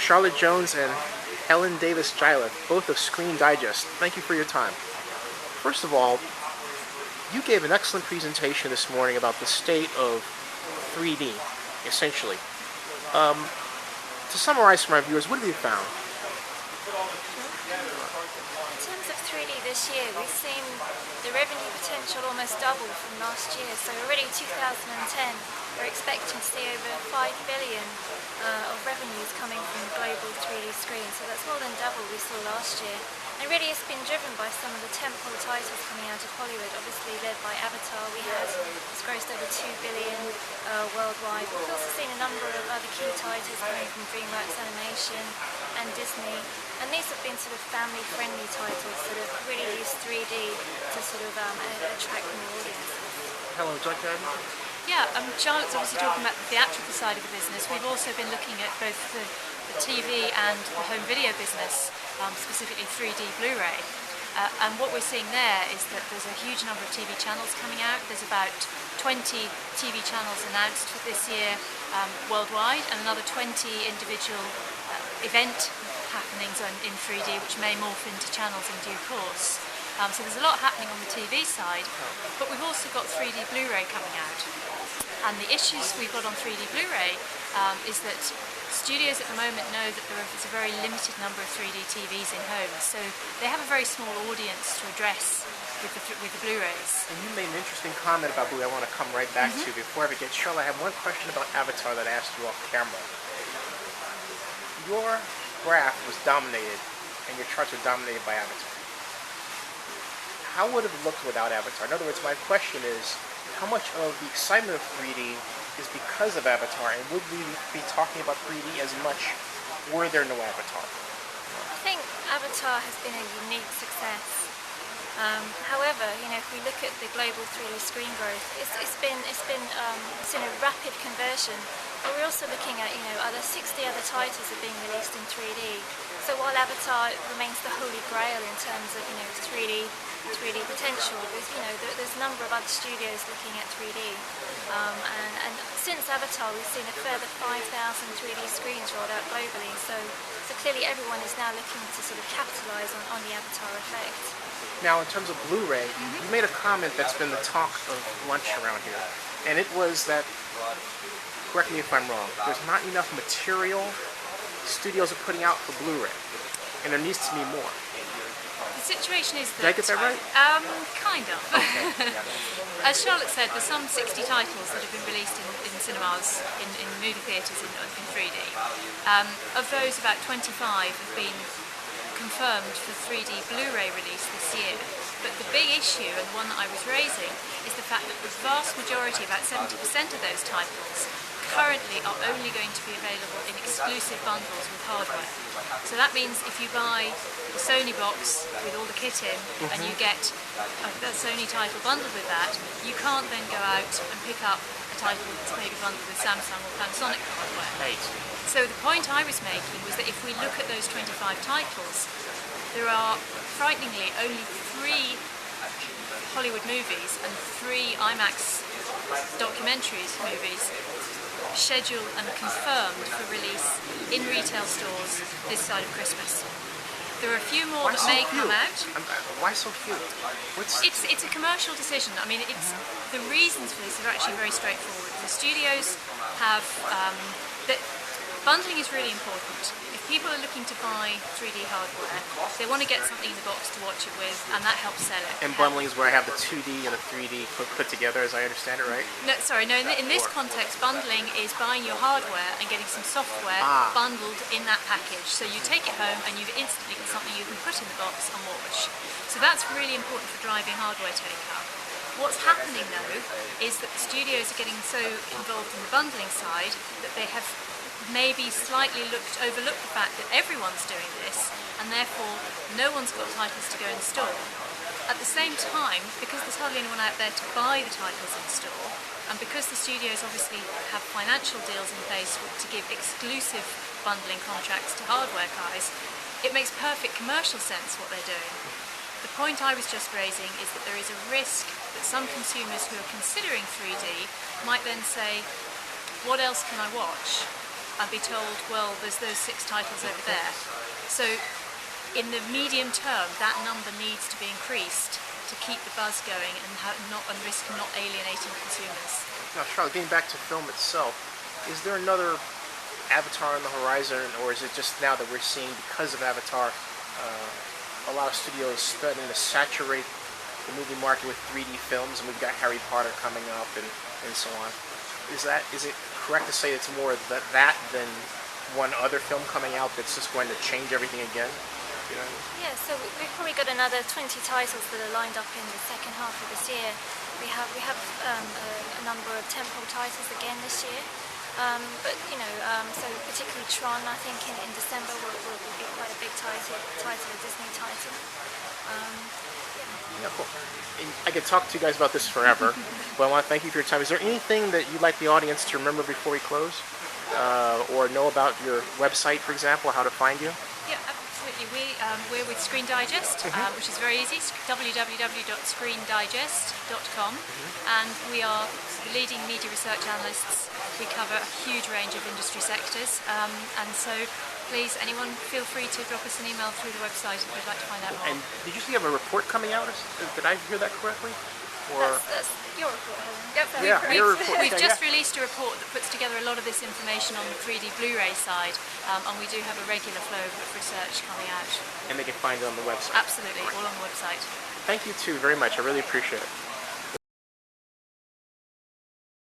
Charlotte Jones and Helen Davis-Gileth, both of Screendigest. Thank you for your time. First of all, you gave an excellent presentation this morning about the state of 3D, essentially. To summarize for my viewers, what have you found? In terms of 3D this year, we've seen the revenue potential almost double from last year. So already in 2010, we're expecting to see over 5 billion of revenues coming from global 3D screens. So that's more than double we saw last year. And really it's been driven by some of the tentpole titles coming out of Hollywood, obviously led by Avatar. It's grossed over 2 billion worldwide. We've also seen a number of other key titles coming from DreamWorks Animation and Disney. And these have been sort of family-friendly titles that have really used 3D to sort of attract more audiences. Helen, would you like to add? Yeah, Charlotte's obviously talking about the theatrical side of the business. We've also been looking at both the TV and the home video business, specifically 3D Blu-ray. And what we're seeing there is that there's a huge number of TV channels coming out. There's about 20 TV channels announced for this year worldwide, and another 20 individual event happenings in 3D, which may morph into channels in due course. So there's a lot happening on the TV side, but we've also got 3D Blu-ray coming out. And the issues we've got on 3D Blu-ray is that studios at the moment know that there's a very limited number of 3D TVs in homes, so they have a very small audience to address with the Blu-rays. And you made an interesting comment about Blu-ray I want to come right back to. Before I forget, Charlotte, I have one question about Avatar that I asked you off camera. Your graph was dominated, and your charts were dominated by Avatar. How would it have looked without Avatar? In other words, my question is, how much of the excitement of 3D is because of Avatar, and would we be talking about 3D as much were there no Avatar? I think Avatar has been a unique success. However, if we look at the global 3D screen growth, it's seen a rapid conversion. But we're also looking at, other 60 other titles are being released in 3D. So while Avatar remains the holy grail in terms of, 3D potential, there's a number of other studios looking at 3D. And since Avatar, we've seen a further 5,000 3D screens rolled out globally. So clearly everyone is now looking to sort of capitalise on the Avatar effect. Now, in terms of Blu-ray, you made a comment that's been the talk of lunch around here, and it was that, correct me if I'm wrong, there's not enough material studios are putting out for Blu-ray, and there needs to be more. The situation is that... Did I get that right? Kind of. Okay. As Charlotte said, there's some 60 titles that have been released in cinemas, in movie theatres in 3D. Of those, about 25 have been confirmed for 3D Blu-ray release this year. But the big issue, and the one that I was raising, is the fact that the vast majority, about 70% of those titles, currently are only going to be available in exclusive bundles with hardware. So that means if you buy the Sony box with all the kit in, and you get a Sony title bundled with that, you can't then go out and pick up a title that's maybe bundled with Samsung or Panasonic hardware. Right. So the point I was making was that if we look at those 25 titles, there are frighteningly only 3 Hollywood movies and 3 IMAX documentaries movies scheduled and confirmed for release in retail stores this side of Christmas. There are a few more that may come out. Why so few? It's a commercial decision. I mean, the reasons for this are actually very straightforward. The studios have... bundling is really important. If people are looking to buy 3D hardware, they want to get something in the box to watch it with, and that helps sell it. And bundling is where I have the 2D and the 3D put together, as I understand it, right? No, sorry, no. In this context, bundling is buying your hardware and getting some software bundled in that package. So you take it home and you've instantly got something you can put in the box and watch. So that's really important for driving hardware take-up. What's happening though is that the studios are getting so involved in the bundling side that they have maybe slightly overlooked the fact that everyone's doing this, and therefore no one's got titles to go in store. At the same time, because there's hardly anyone out there to buy the titles in store, and because the studios obviously have financial deals in place to give exclusive bundling contracts to hardware guys, it makes perfect commercial sense what they're doing. The point I was just raising is that there is a risk that some consumers who are considering 3D might then say, what else can I watch? and be told, well, there's those 6 titles over there. So in the medium term, that number needs to be increased to keep the buzz going and risk not alienating consumers. Now, Charlotte, getting back to film itself, is there another Avatar on the horizon, or is it just now that we're seeing, because of Avatar, a lot of studios starting to saturate the movie market with 3D films, and we've got Harry Potter coming up and so on? Is it correct to say it's more that than one other film coming out that's just going to change everything again? You know? Yeah, so we've probably got another 20 titles that are lined up in the second half of this year. We have a number of tentpole titles again this year. But so particularly Tron, I think in December will be quite a big title, a Disney title. Yeah, cool. And I could talk to you guys about this forever, but I want to thank you for your time. Is there anything that you'd like the audience to remember before we close? Or know about your website, for example, how to find you? Yeah, absolutely. We're with Screendigest, which is very easy, www.screendigest.com, and we are the leading media research analysts. We cover a huge range of industry sectors, and so please, anyone, feel free to drop us an email through the website if you'd like to find out more. And did you say you have a report coming out? Did I hear that correctly? Or That's your report, Helen. yeah, your report. We've Okay, just released a report that puts together a lot of this information on the 3D Blu-ray side, and we do have a regular flow of research coming out. And they can find it on the website. Absolutely, all on the website. Thank you too very much. I really appreciate it.